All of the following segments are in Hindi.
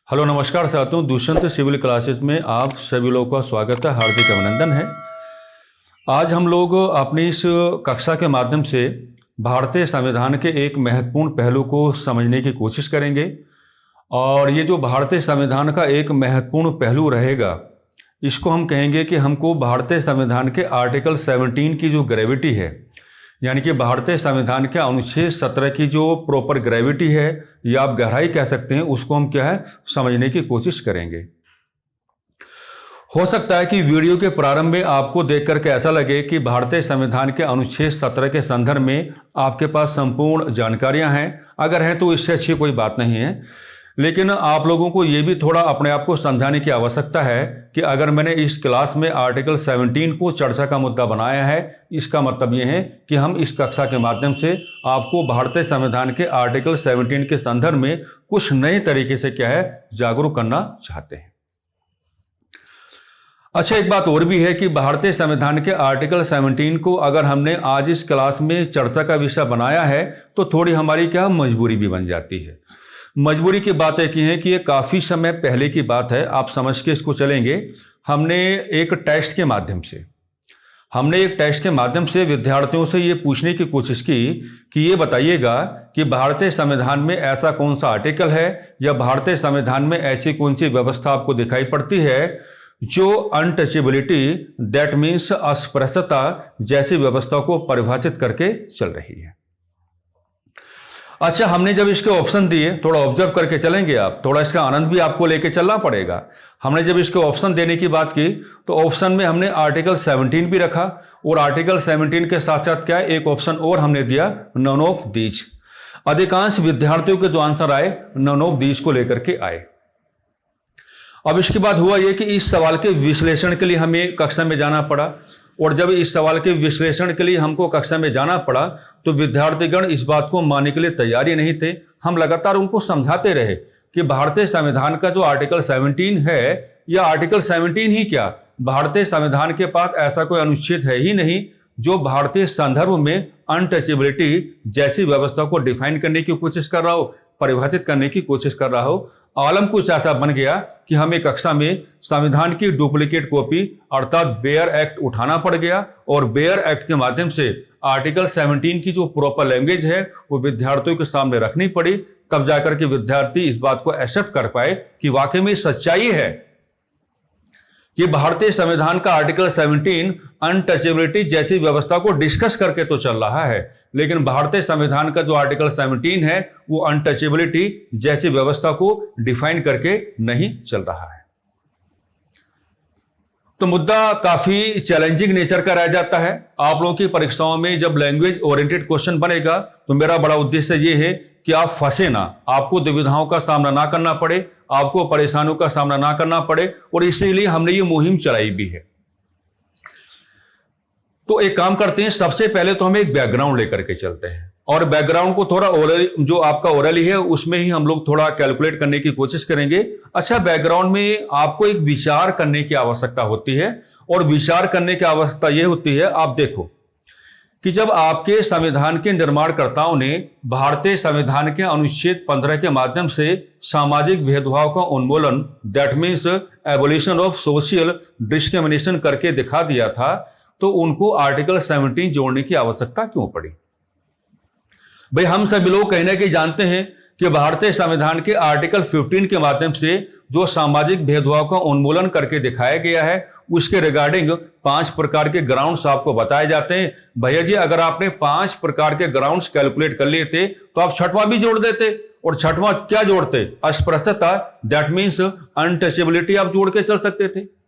हेलो नमस्कार साथियों, दुष्यंत सिविल क्लासेस में आप सभी लोगों का स्वागत है, हार्दिक अभिनंदन है। आज हम लोग अपनी इस कक्षा के माध्यम से भारतीय संविधान के एक महत्वपूर्ण पहलू को समझने की कोशिश करेंगे। और ये जो भारतीय संविधान का एक महत्वपूर्ण पहलू रहेगा, इसको हम कहेंगे कि हमको भारतीय संविधान के आर्टिकल 17 की जो ग्रेविटी है, यानी कि भारतीय संविधान के अनुच्छेद 17 की जो प्रॉपर ग्रेविटी है या आप गहराई कह सकते हैं, उसको हम क्या है समझने की कोशिश करेंगे। हो सकता है कि वीडियो के प्रारंभ में आपको देख करके ऐसा लगे कि भारतीय संविधान के अनुच्छेद 17 के संदर्भ में आपके पास संपूर्ण जानकारियां हैं। अगर हैं तो इससे अच्छी कोई बात नहीं है, लेकिन आप लोगों को ये भी थोड़ा अपने आप को समझाने की आवश्यकता है कि अगर मैंने इस क्लास में आर्टिकल 17 को चर्चा का मुद्दा बनाया है, इसका मतलब ये है कि हम इस कक्षा के माध्यम से आपको भारतीय संविधान के आर्टिकल 17 के संदर्भ में कुछ नए तरीके से क्या है जागरूक करना चाहते हैं। अच्छा, एक बात और भी है कि भारतीय संविधान के आर्टिकल 17 को अगर हमने आज इस क्लास में चर्चा का विषय बनाया है तो थोड़ी हमारी क्या मजबूरी भी बन जाती है। मजबूरी की बात एक ही है कि ये काफ़ी समय पहले की बात है, आप समझ के इसको चलेंगे। हमने एक टेस्ट के माध्यम से विद्यार्थियों से ये पूछने की कोशिश की कि ये बताइएगा कि भारतीय संविधान में ऐसा कौन सा आर्टिकल है या भारतीय संविधान में ऐसी कौन सी व्यवस्था आपको दिखाई पड़ती है जो अनटचेबिलिटी, दैट मीन्स अस्पृश्यता जैसी व्यवस्था को परिभाषित करके चल रही है। अच्छा, हमने जब इसके ऑप्शन दिए, थोड़ा ऑब्जर्व करके चलेंगे आप, थोड़ा इसका आनंद भी आपको लेके चलना पड़ेगा। हमने जब इसके ऑप्शन देने की बात की तो ऑप्शन में हमने आर्टिकल 17 भी रखा और आर्टिकल 17 के साथ साथ क्या एक ऑप्शन और हमने दिया, नन ऑफ दीज। अधिकांश विद्यार्थियों के जो आंसर आए नन ऑफ दीज को लेकर के आए। अब इसके बाद हुआ यह कि इस सवाल के विश्लेषण के लिए हमें कक्षा में जाना पड़ा, और जब इस सवाल के विश्लेषण के लिए हमको कक्षा में जाना पड़ा तो विद्यार्थीगण इस बात को मानने के लिए तैयार ही नहीं थे। हम लगातार उनको समझाते रहे कि भारतीय संविधान का जो आर्टिकल 17 है या आर्टिकल 17 ही क्या, भारतीय संविधान के पास ऐसा कोई अनुच्छेद है ही नहीं जो भारतीय संदर्भ में अनटचेबिलिटी जैसी व्यवस्था को डिफाइन करने की कोशिश कर रहा हो, परिभाषित करने की कोशिश कर रहा हो। आलम कुछ ऐसा बन गया कि हमें कक्षा में संविधान की डुप्लीकेट कॉपी अर्थात बेयर एक्ट उठाना पड़ गया, और बेयर एक्ट के माध्यम से आर्टिकल 17 की जो प्रॉपर लैंग्वेज है वो विद्यार्थियों के सामने रखनी पड़ी। तब जाकर के विद्यार्थी इस बात को एक्सेप्ट कर पाए कि वाकई में सच्चाई है कि भारतीय संविधान का आर्टिकल 17 अनटचेबिलिटी जैसी व्यवस्था को डिस्कस करके तो चल रहा है, लेकिन भारतीय संविधान का जो आर्टिकल 17 है वो अनटचेबिलिटी जैसी व्यवस्था को डिफाइन करके नहीं चल रहा है। तो मुद्दा काफी चैलेंजिंग नेचर का रह जाता है। आप लोगों की परीक्षाओं में जब लैंग्वेज ओरिएंटेड क्वेश्चन बनेगा तो मेरा बड़ा उद्देश्य ये है कि आप फंसे ना, आपको दुविधाओं का सामना ना करना पड़े, आपको परेशानियों का सामना ना करना पड़े, और इसीलिए हमने ये मुहिम चलाई भी है। तो एक काम करते हैं, सबसे पहले तो हम एक बैकग्राउंड लेकर के चलते हैं, और बैकग्राउंड को थोड़ा ओरल, जो आपका ओरली है उसमें ही हम लोग थोड़ा कैलकुलेट करने की कोशिश करेंगे। अच्छा, बैकग्राउंड में आपको एक विचार करने की आवश्यकता होती है, और विचार करने की आवश्यकता यह होती है, आप देखो कि जब आपके संविधान के निर्माणकर्ताओं ने भारतीय संविधान के अनुच्छेद 15 के माध्यम से सामाजिक भेदभाव का उन्मूलन, that means abolition of social discrimination करके दिखा दिया था, तो उनको आर्टिकल 17 जोड़ने की आवश्यकता क्यों पड़ी? भाई, हम सभी लोग कहीं ना कहीं जानते हैं कि भारतीय संविधान के आर्टिकल 15 के माध्यम से जो सामाजिक भेदभाव का उन्मूलन करके दिखाया गया है, उसके रिगार्डिंग 5 प्रकार के ग्राउंड्स आपको बताए जाते हैं। भैया जी, अगर आपने 5 प्रकार के ग्राउंड्स कैलकुलेट कर लिए थे तो आप छठवां भी जोड़ देते, और छठवां क्या जोड़ते? अस्पृश्यता, दैट मीन्स अनटचेबिलिटी आप जोड़ के चल सकते थे।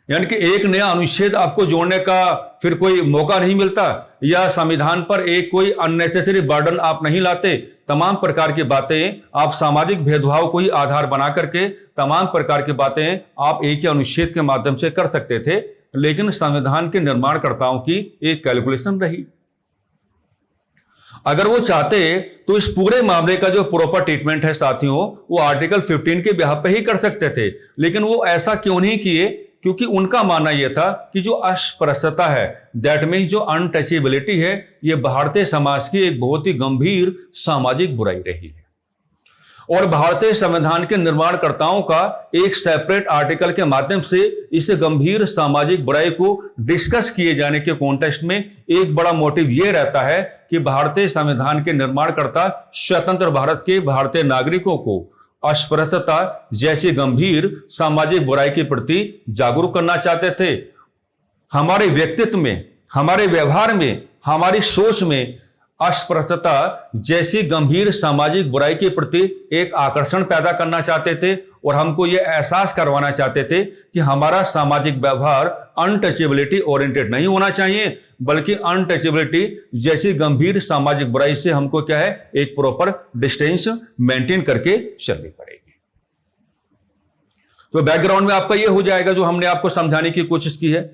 यानी कि एक नया अनुच्छेद आपको जोड़ने का फिर कोई मौका नहीं मिलता, या संविधान पर एक कोई अननेसेसरी बर्डन आप नहीं लाते। तमाम प्रकार की बातें आप सामाजिक भेदभाव को ही आधार बना करके तमाम प्रकार की बातें आप एक ही अनुच्छेद के माध्यम से कर सकते थे, लेकिन संविधान के निर्माणकर्ताओं की एक कैलकुलेशन रही। अगर वो चाहते तो इस पूरे मामले का जो प्रॉपर ट्रीटमेंट है साथियों, वो आर्टिकल 15 के बिहाफ पे ही कर सकते थे, लेकिन वो ऐसा क्यों नहीं किए? क्योंकि उनका मानना यह था कि जो अस्पृश्यता है, दैट मीन्स जो अनटचेबिलिटी है, ये भारतीय समाज की एक बहुत ही गंभीर सामाजिक बुराई रही है। और भारतीय संविधान के निर्माणकर्ताओं का एक सेपरेट आर्टिकल के माध्यम से इस गंभीर सामाजिक बुराई को डिस्कस किए जाने के कॉन्टेक्स्ट में एक बड़ा मोटिव यह रहता है कि भारतीय संविधान के निर्माणकर्ता स्वतंत्र भारत के भारतीय नागरिकों को अस्पृश्यता जैसी गंभीर सामाजिक बुराई के प्रति जागरूक करना चाहते थे। हमारे व्यक्तित्व में, हमारे व्यवहार में, हमारी सोच में अस्पृश्यता जैसी गंभीर सामाजिक बुराई के प्रति एक आकर्षण पैदा करना चाहते थे और हमको यह एहसास करवाना चाहते थे कि हमारा सामाजिक व्यवहार अनटचेबिलिटी ओरिएंटेड नहीं होना चाहिए, बल्कि अनटचेबिलिटी जैसी गंभीर सामाजिक बुराई से हमको क्या है, एक प्रॉपर डिस्टेंस मेंटेन करके चलनी पड़ेगी। तो बैकग्राउंड में आपका यह हो जाएगा जो हमने आपको समझाने की कोशिश की है।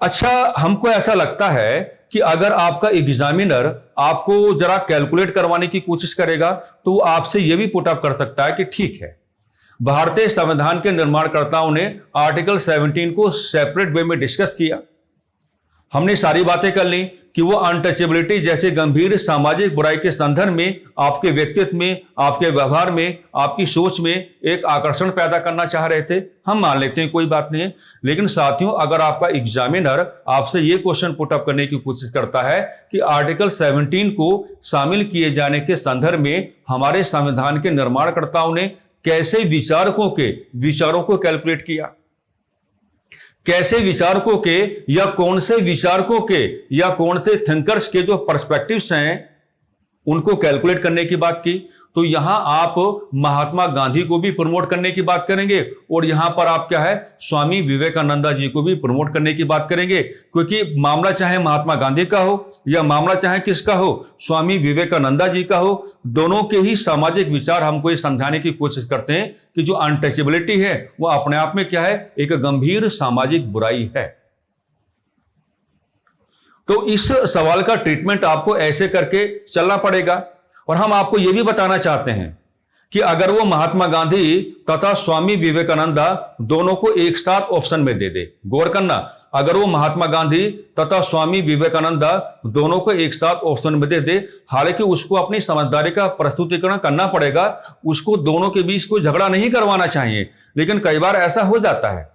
अच्छा, हमको ऐसा लगता है कि अगर आपका एग्जामिनर आपको जरा कैलकुलेट करवाने की कोशिश करेगा तो वो आपसे यह भी पुट अप कर सकता है कि ठीक है, भारतीय संविधान के निर्माणकर्ताओं ने आर्टिकल 17 को सेपरेट वे में डिस्कस किया। हमने सारी बातें कर ली कि वो अनटचेबिलिटी जैसे गंभीर सामाजिक बुराई के संदर्भ में आपके व्यक्तित्व में, आपके व्यवहार में, आपकी सोच में एक आकर्षण पैदा करना चाह रहे थे। हम मान लेते हैं, कोई बात नहीं है। लेकिन साथियों, अगर आपका एग्जामिनर आपसे ये क्वेश्चन पुट अप करने की कोशिश करता है कि आर्टिकल 17 को शामिल किए जाने के संदर्भ में हमारे संविधान के निर्माणकर्ताओं ने कैसे विचारों को कैलकुलेट किया, कैसे विचारकों के या कौन से विचारकों के या कौन से थिंकर्स के जो पर्सपेक्टिव्स हैं उनको कैलकुलेट करने की बात की, तो यहां आप महात्मा गांधी को भी प्रमोट करने की बात करेंगे और यहां पर आप क्या है, स्वामी विवेकानंद जी को भी प्रमोट करने की बात करेंगे। क्योंकि मामला चाहे महात्मा गांधी का हो या मामला चाहे किसका हो, स्वामी विवेकानंद जी का हो, दोनों के ही सामाजिक विचार हमको ये समझाने की कोशिश करते हैं कि जो अनटचेबिलिटी है वो अपने आप में क्या है, एक गंभीर सामाजिक बुराई है। तो इस सवाल का ट्रीटमेंट आपको ऐसे करके चलना पड़ेगा। और हम आपको यह भी बताना चाहते हैं कि अगर वो महात्मा गांधी तथा स्वामी विवेकानंद दोनों को एक साथ ऑप्शन में दे दे, गौर करना, अगर वो महात्मा गांधी तथा स्वामी विवेकानंद दोनों को एक साथ ऑप्शन में दे दे, हालांकि उसको अपनी समझदारी का प्रस्तुतिकरण करना पड़ेगा, उसको दोनों के बीच कोई झगड़ा नहीं करवाना चाहिए। लेकिन कई बार ऐसा हो जाता है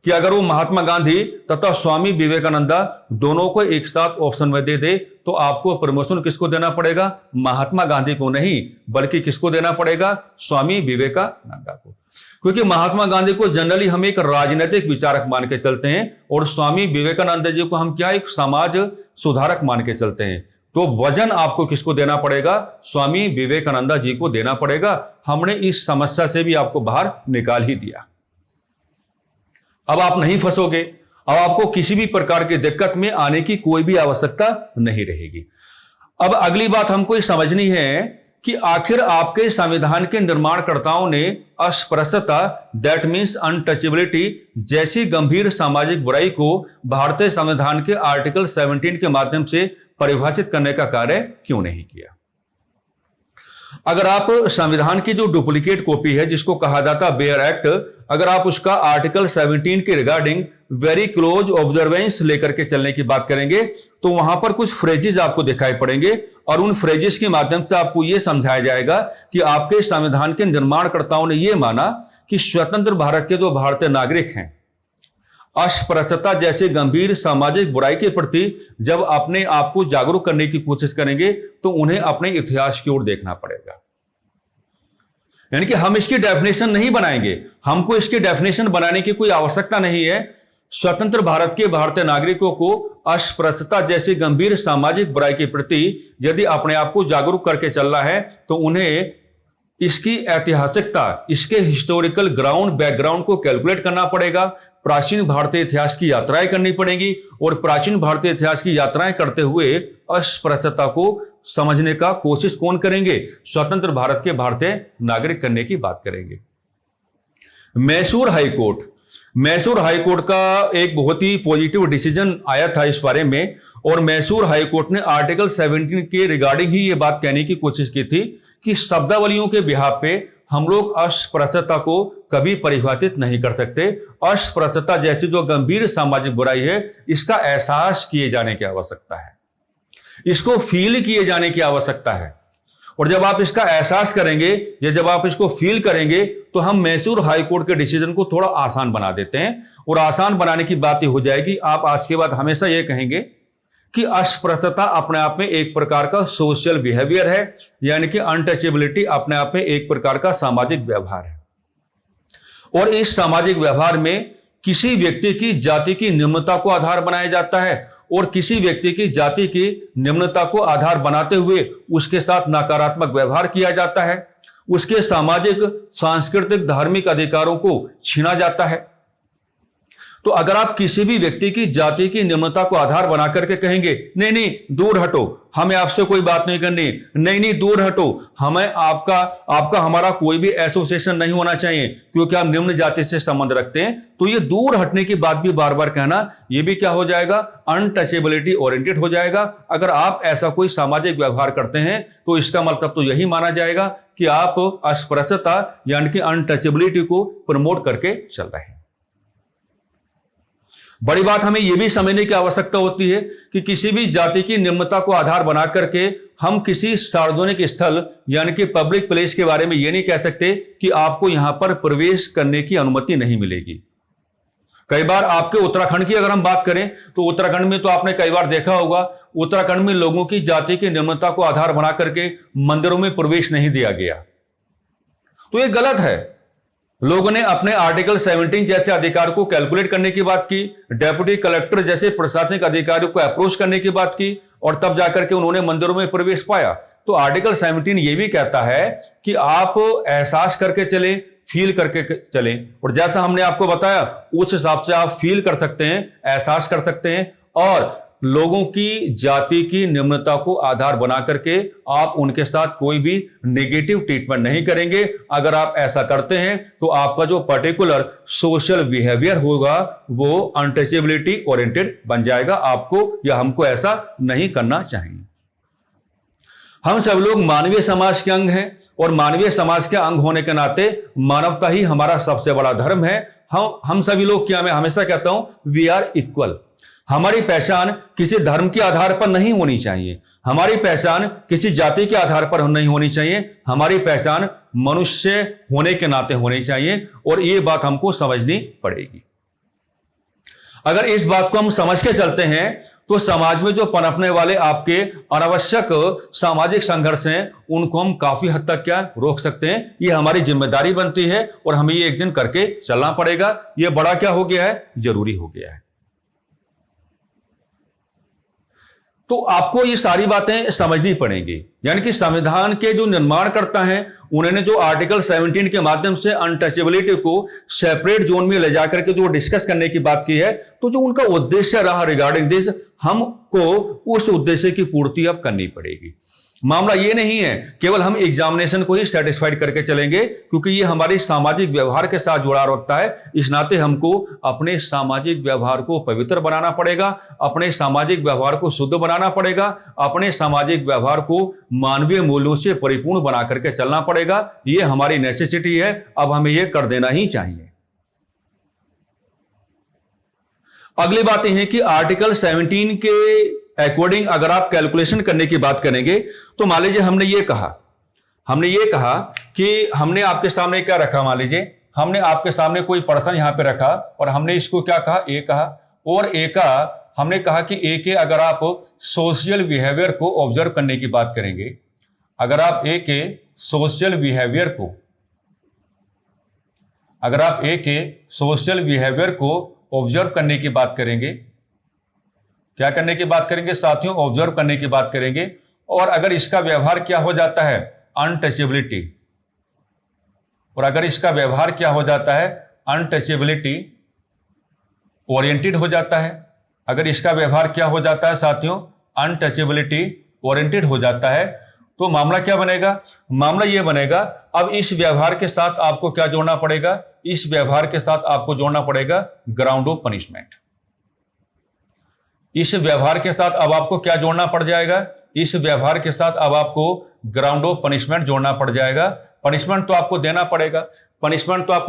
कि अगर वो महात्मा गांधी तथा स्वामी विवेकानंद दोनों को एक साथ ऑप्शन में दे दे तो आपको प्रमोशन किसको देना पड़ेगा, महात्मा गांधी को नहीं, बल्कि किसको देना पड़ेगा, स्वामी विवेकानंद को। क्योंकि महात्मा गांधी को जनरली हम एक राजनीतिक विचारक मान के चलते हैं और स्वामी विवेकानंद जी को हम क्या, एक समाज सुधारक मान के चलते हैं। तो वजन आपको किसको देना पड़ेगा, स्वामी विवेकानंद जी को देना पड़ेगा। हमने इस समस्या से भी आपको बाहर निकाल ही दिया। अब आप नहीं फंसोगे, अब आपको किसी भी प्रकार की दिक्कत में आने की कोई भी आवश्यकता नहीं रहेगी। अब अगली बात हमको ये समझनी है कि आखिर आपके संविधान के निर्माणकर्ताओं ने अस्पृश्यता, दैट मीन्स अनटचेबिलिटी जैसी गंभीर सामाजिक बुराई को भारतीय संविधान के आर्टिकल 17 के माध्यम से परिभाषित करने का कार्य क्यों नहीं किया। अगर आप संविधान की जो डुप्लीकेट कॉपी है जिसको कहा जाता बेयर एक्ट, अगर आप उसका आर्टिकल 17 के रिगार्डिंग वेरी क्लोज ऑब्जर्वेंस लेकर के चलने की बात करेंगे तो वहां पर कुछ फ्रेजेस आपको दिखाई पड़ेंगे और उन फ्रेजेस के माध्यम से आपको यह समझाया जाएगा कि आपके संविधान के निर्माणकर्ताओं ने यह माना कि स्वतंत्र भारत के जो भारतीय नागरिक हैं अस्पृश्यता जैसे गंभीर सामाजिक बुराई के प्रति जब अपने आप को जागरूक करने की कोशिश करेंगे तो उन्हें अपने इतिहास की ओर देखना पड़ेगा। यानी कि हम इसकी डेफिनेशन नहीं बनाएंगे, हमको इसकी डेफिनेशन बनाने की कोई आवश्यकता नहीं है। स्वतंत्र भारत के भारतीय नागरिकों को अस्पृश्यता जैसी गंभीर सामाजिक बुराई के प्रति यदि अपने आप को जागरूक करके चलना है तो उन्हें इसकी ऐतिहासिकता, इसके हिस्टोरिकल ग्राउंड बैकग्राउंड को कैलकुलेट करना पड़ेगा। प्राचीन भारतीय इतिहास की यात्राएं करनी पड़ेंगी और प्राचीन भारतीय इतिहास की यात्राएं करते हुए अस्पृश्यता को समझने का कोशिश कौन करेंगे, स्वतंत्र भारत के भारतीय नागरिक करने की बात करेंगे। मैसूर हाईकोर्ट का एक बहुत ही पॉजिटिव डिसीजन आया था इस बारे में और मैसूर हाईकोर्ट ने आर्टिकल 17 के रिगार्डिंग ही ये बात कहने की कोशिश की थी कि शब्दावलियों के बिहाफ पे हम लोग अस्पृश्यता को कभी परिभाषित नहीं कर सकते। अस्पृश्यता जैसी जो गंभीर सामाजिक बुराई है इसका एहसास किए जाने की आवश्यकता है, इसको फील किए जाने की आवश्यकता है। और जब आप इसका एहसास करेंगे या जब आप इसको फील करेंगे तो हम मैसूर हाई कोर्ट के डिसीजन को थोड़ा आसान बना देते हैं। और आसान बनाने की बात ये हो जाएगी, आप आज के बाद हमेशा ये कहेंगे कि अस्पृश्यता अपने आप में एक प्रकार का सोशल बिहेवियर है, यानी कि अनटचेबिलिटी अपने आप में एक प्रकार का सामाजिक व्यवहार है। और इस सामाजिक व्यवहार में किसी व्यक्ति की जाति की निम्नता को आधार बनाया जाता है और किसी व्यक्ति की जाति की निम्नता को आधार बनाते हुए उसके साथ नकारात्मक व्यवहार किया जाता है, उसके सामाजिक, सांस्कृतिक, धार्मिक अधिकारों को छीना जाता है। तो अगर आप किसी भी व्यक्ति की जाति की निम्नता को आधार बना करके कहेंगे नहीं नहीं दूर हटो, हमें आपसे कोई बात नहीं करनी, नहीं नहीं दूर हटो, हमें आपका हमारा कोई भी एसोसिएशन नहीं होना चाहिए क्योंकि आप निम्न जाति से संबंध रखते हैं, तो ये दूर हटने की बात भी बार बार कहना, ये भी क्या हो जाएगा, अनटचेबिलिटी ओरिएंटेड हो जाएगा। अगर आप ऐसा कोई सामाजिक व्यवहार करते हैं तो इसका मतलब तो यही माना जाएगा कि आप अस्पृश्यता यानी कि अनटचेबिलिटी को प्रमोट करके चल रहे हैं। बड़ी बात हमें यह भी समझने की आवश्यकता होती है कि किसी भी जाति की निम्नता को आधार बना करके हम किसी सार्वजनिक स्थल यानी कि पब्लिक प्लेस के बारे में यह नहीं कह सकते कि आपको यहां पर प्रवेश करने की अनुमति नहीं मिलेगी। कई बार आपके उत्तराखंड की अगर हम बात करें तो उत्तराखंड में तो आपने कई बार देखा होगा, उत्तराखंड में लोगों की जाति की निम्नता को आधार बना करके मंदिरों में प्रवेश नहीं दिया गया, तो यह गलत है। लोगों ने अपने आर्टिकल 17 जैसे अधिकार को कैलकुलेट करने की बात की, डेप्यूटी कलेक्टर जैसे प्रशासनिक अधिकारियों को अप्रोच करने की बात की और तब जाकर के उन्होंने मंदिरों में प्रवेश पाया। तो आर्टिकल 17 ये भी कहता है कि आप एहसास करके चलें, फील करके चलें, और जैसा हमने आपको बताया उस हिसाब से आप फील कर सकते हैं, एहसास कर सकते हैं और लोगों की जाति की निम्नता को आधार बना करके आप उनके साथ कोई भी नेगेटिव ट्रीटमेंट नहीं करेंगे। अगर आप ऐसा करते हैं तो आपका जो पर्टिकुलर सोशल बिहेवियर होगा वो अनटचेबिलिटी ओरिएंटेड बन जाएगा। आपको या हमको ऐसा नहीं करना चाहिए। हम सब लोग मानवीय समाज के अंग हैं और मानवीय समाज के अंग होने के नाते मानवता ही हमारा सबसे बड़ा धर्म है। हम सभी लोग क्या, मैं हमेशा कहता हूं वी आर इक्वल। हमारी पहचान किसी धर्म के आधार पर नहीं होनी चाहिए, हमारी पहचान किसी जाति के आधार पर नहीं होनी चाहिए, हमारी पहचान मनुष्य होने के नाते होनी चाहिए और ये बात हमको समझनी पड़ेगी। अगर इस बात को हम समझ के चलते हैं तो समाज में जो पनपने वाले आपके अनावश्यक सामाजिक संघर्ष हैं उनको हम काफी हद तक क्या रोक सकते हैं। ये हमारी जिम्मेदारी बनती है और हमें ये एक दिन करके चलना पड़ेगा। ये बड़ा क्या हो गया है, जरूरी हो गया है। तो आपको ये सारी बातें समझनी पड़ेंगी। यानी कि संविधान के जो निर्माणकर्ता हैं उन्होंने जो आर्टिकल 17 के माध्यम से अनटचेबिलिटी को सेपरेट जोन में ले जाकर के जो डिस्कस करने की बात की है, तो जो उनका उद्देश्य रहा रिगार्डिंग दिस, हमको उस उद्देश्य की पूर्ति अब करनी पड़ेगी। मामला ये नहीं है केवल हम एग्जामिनेशन को ही सेटिस्फाइड करके चलेंगे, क्योंकि ये हमारी सामाजिक व्यवहार के साथ जुड़ा रहता है। इस नाते हमको अपने सामाजिक व्यवहार को पवित्र बनाना पड़ेगा, अपने सामाजिक व्यवहार को शुद्ध बनाना पड़ेगा, अपने सामाजिक व्यवहार को मानवीय मूल्यों से परिपूर्ण बना करके चलना पड़ेगा। ये हमारी नेसेसिटी है, अब हमें ये कर देना ही चाहिए। अगली बात यह है कि आर्टिकल 17 के अकॉर्डिंग अगर आप कैलकुलेशन करने की बात करेंगे तो मान लीजिए हमने ये कहा कि हमने आपके सामने क्या रखा, मान लीजिए हमने आपके सामने कोई पर्सन यहां पे रखा और हमने इसको क्या कहा, ए कहा, और ए का हमने कहा कि ए के अगर आप सोशल बिहेवियर को ऑब्जर्व करने की बात करेंगे, अगर आप ए के सोशल बिहेवियर को ऑब्जर्व करने की बात करेंगे, क्या करने की बात करेंगे साथियों, ऑब्जर्व करने की बात करेंगे, और अगर इसका व्यवहार क्या हो जाता है, अनटचेबिलिटी, और अगर इसका व्यवहार क्या हो जाता है, अनटचेबिलिटी ओरिएंटेड हो जाता है, अगर इसका व्यवहार क्या हो जाता है साथियों, अनटचेबिलिटी ओरिएंटेड हो जाता है, तो मामला क्या बनेगा, मामला यह बनेगा अब इस व्यवहार के साथ आपको क्या जोड़ना पड़ेगा, इस व्यवहार के साथ आपको जोड़ना पड़ेगा ग्राउंड ऑफ पनिशमेंट। इस व्यवहार के साथ अब आपको क्या जोड़ना पड़ जाएगा, इस व्यवहार के साथ अब आपको ग्राउंड ऑफ पनिशमेंट जोड़ना पड़ जाएगा। पनिशमेंट तो आपको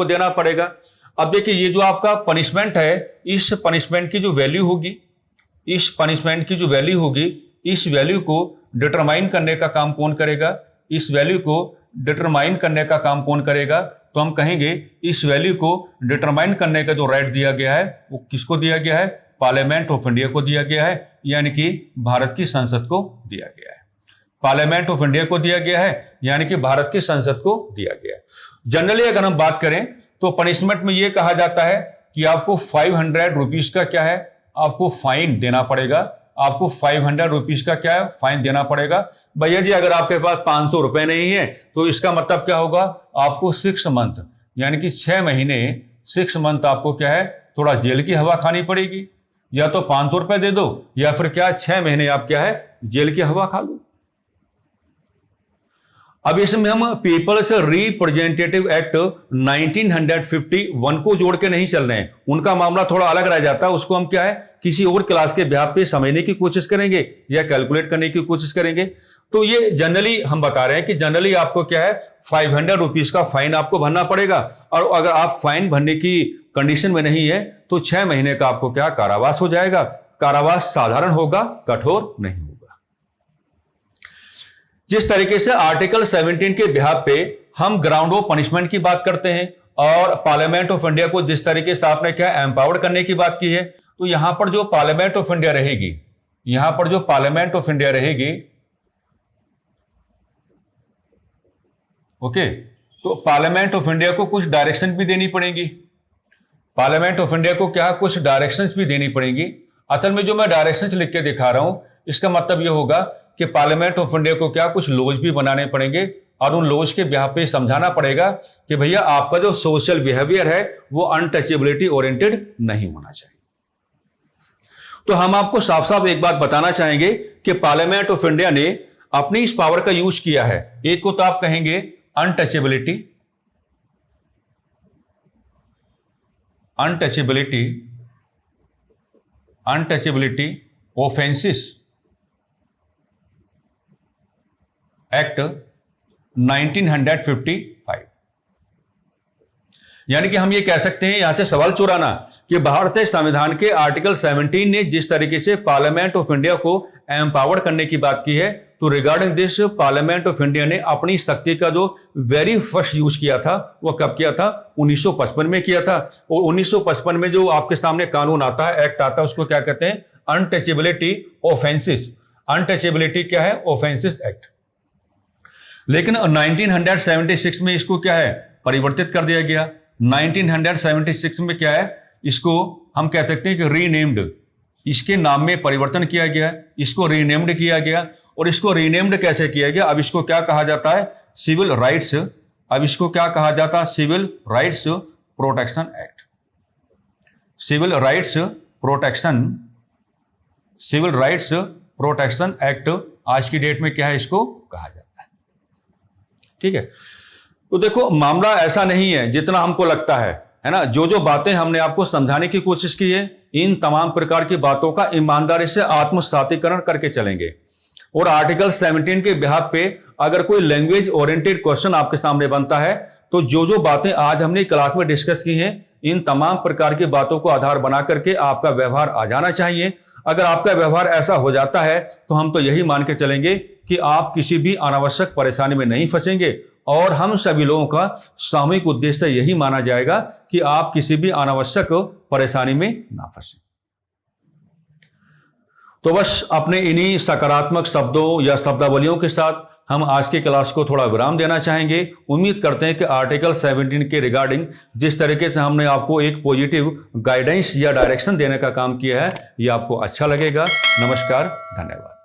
देना पड़ेगा, अब देखिए ये जो आपका पनिशमेंट है, इस पनिशमेंट की जो वैल्यू होगी, इस वैल्यू को डिटरमाइन करने का काम कौन करेगा, इस वैल्यू को डिटरमाइन करने का काम कौन करेगा? तो हम कहेंगे इस वैल्यू को डिटरमाइन करने का जो राइट दिया गया है वो किसको दिया गया है? पार्लियामेंट ऑफ इंडिया को दिया गया है, यानी कि भारत की संसद को दिया गया है। पार्लियामेंट ऑफ इंडिया को दिया गया है, यानी कि भारत की संसद को दिया गया है। जनरली अगर हम बात करें तो पनिशमेंट में यह कहा जाता है कि आपको 500 रुपीज का क्या है? आपको फाइन देना पड़ेगा। आपको 500 रुपीज का क्या है? फाइन देना पड़ेगा। भैया जी अगर आपके पास 500 रुपए नहीं है तो इसका मतलब क्या होगा? आपको 6 मंथ यानी कि 6 महीने 6 मंथ आपको क्या है? थोड़ा जेल की हवा खानी पड़ेगी। या तो 500 रुपए दे दो या फिर क्या 6 महीने आप क्या है? जेल की हवा खा लो। अब इसमें हम पीपल्स रिप्रेजेंटेटिव एक्ट 1951 को जोड़ के नहीं चल रहे हैं, उनका मामला थोड़ा अलग रह जाता है। उसको हम क्या है किसी और क्लास के बिहाफ पे समझने की कोशिश करेंगे या कैलकुलेट करने की कोशिश करेंगे। तो ये जनरली हम बता रहे हैं कि जनरली आपको क्या है 500 रुपीज का फाइन आपको भरना पड़ेगा, और अगर आप फाइन भरने की कंडीशन में नहीं है तो 6 महीने का आपको क्या कारावास हो जाएगा। कारावास साधारण होगा, कठोर नहीं होगा। जिस तरीके से आर्टिकल 17 के बिहाफ पे हम ग्राउंड ऑफ पनिशमेंट की बात करते हैं और पार्लियामेंट ऑफ इंडिया को जिस तरीके से आपने क्या एम्पावर्ड करने की बात की है, तो यहां पर जो पार्लियामेंट ऑफ इंडिया रहेगी, यहां पर जो पार्लियामेंट ऑफ इंडिया रहेगी, ओके, तो पार्लियामेंट ऑफ इंडिया को कुछ डायरेक्शन भी देनी पड़ेगी। पार्लियामेंट ऑफ इंडिया को क्या कुछ डायरेक्शंस भी देनी पड़ेंगी। असल में जो मैं डायरेक्शंस लिख के दिखा रहा हूं इसका मतलब यह होगा कि पार्लियामेंट ऑफ इंडिया को क्या कुछ लॉज भी बनाने पड़ेंगे और उन लॉज के बिहाफ पे समझाना पड़ेगा कि भैया आपका जो सोशल बिहेवियर है वो अनटचेबिलिटी ओरिएंटेड नहीं होना चाहिए। तो हम आपको साफ साफ एक बात बताना चाहेंगे कि पार्लियामेंट ऑफ इंडिया ने अपनी इस पावर का यूज किया है। एक को तो आप कहेंगे untouchability, untouchability, untouchability offences act 1955, यानी कि हम ये कह सकते हैं यहां से सवाल चुराना कि भारतीय संविधान के आर्टिकल 17 ने जिस तरीके से पार्लियामेंट ऑफ इंडिया को एम्पावर्ड करने की बात की है, तो regarding this parliament of India ने अपनी शक्ति का जो वेरी फर्स्ट यूज किया था वो कब किया था? 1955 में किया था। और 1955 में जो आपके सामने कानून आता है, एक्ट आता है, उसको क्या कहते हैं? Untouchability offences. अनटचेबिलिटी क्या है? Offences act. लेकिन 1976 में इसको क्या है? परिवर्तित कर दिया गया। 1976 में क्या है? इसको हम कह सकते हैं कि रीनेम्ड, इसके नाम में परिवर्तन किया गया, इसको रीनेम्ड किया गया। और इसको रीनेम्ड कैसे किया गया? अब इसको क्या कहा जाता है? Civil rights. अब इसको क्या कहा जाता है? Civil rights protection act. Civil rights protection, civil rights protection act आज की डेट में क्या है? इसको कहा जाता है। ठीक है, तो देखो मामला ऐसा नहीं है जितना हमको लगता है ना। जो जो बातें हमने आपको समझाने की कोशिश की है, इन तमाम प्रकार की बातों का ईमानदारी से आत्मसातीकरण करके चलेंगे। और आर्टिकल 17 के बिहाफ पे अगर कोई लैंग्वेज ओरिएंटेड क्वेश्चन आपके सामने बनता है तो जो जो बातें आज हमने क्लास में डिस्कस की हैं, इन तमाम प्रकार की बातों को आधार बना करके आपका व्यवहार आ जाना चाहिए। अगर आपका व्यवहार ऐसा हो जाता है तो हम तो यही मान के चलेंगे कि आप किसी भी अनावश्यक परेशानी में नहीं फंसेंगे, और हम सभी लोगों का सामूहिक उद्देश्य यही माना जाएगा कि आप किसी भी अनावश्यक परेशानी में ना फंसें। तो बस अपने इन्हीं सकारात्मक शब्दों या शब्दावलियों के साथ हम आज की क्लास को थोड़ा विराम देना चाहेंगे। उम्मीद करते हैं कि आर्टिकल 17 के रिगार्डिंग जिस तरीके से हमने आपको एक पॉजिटिव गाइडेंस या डायरेक्शन देने का काम किया है, ये आपको अच्छा लगेगा। नमस्कार, धन्यवाद।